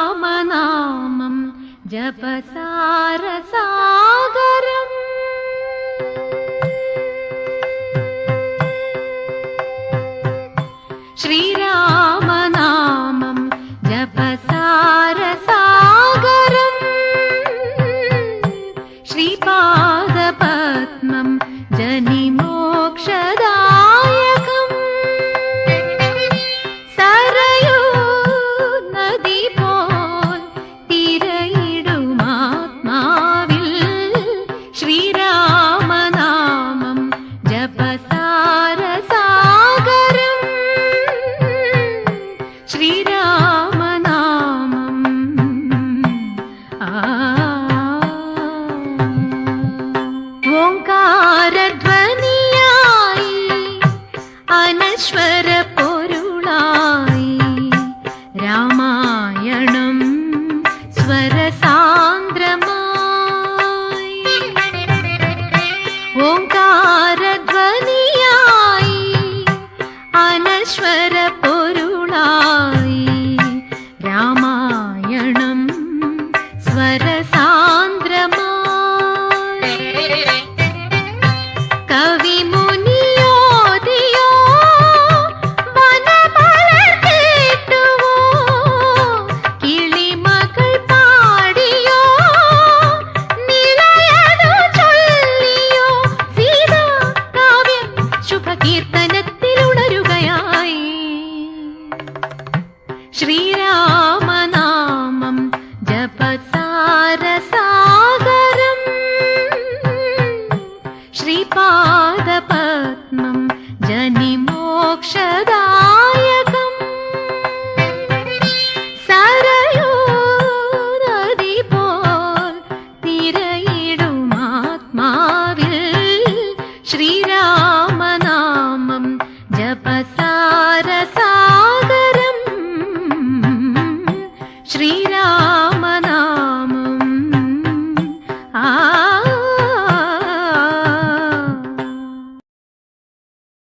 ശ്രീരാമനാമം ജപസാരസാഗരം ശ്രീരാമനാമം ജപസാരസാഗരം ശ്രീപാദപത്മം ജനിമോക്ഷദായകം സരയൂ നദി പോൽ തിരയിടുമാത്മാവിൽ ശ്രീരാമനാമം ജപസാരസാഗരം ശ്രീരാമനാമം ഓംകാരധ്വനിയായി അനശ്വര പൊരുളായി രാമായണം സ്വരസാന്ദ്രമായി ഓംകാരധ്വനിയായി അനശ്വര പൊരുളായി രാമായണം സ്വരസാന്ദ്രമായി കവിമുനിയോദിയോ വനമലർക്കേട്ടുവോ കിളിമകൾ പാടിയോ നിളയതു ചൊല്ലിയോ സീതാ കാവ്യം ശുഭകീർത്തനത്തിലുണരുകയായി ശ്രീരാമനാമം ജപസാരസാഗരം ശ്രീപാദപത്മം ജനിമോക്ഷദായകം സരയൂ നദി പോൽ തിരയിടുമാത്മാവിൽ ശ്രീരാമനാമം ജപസാരസാഗരം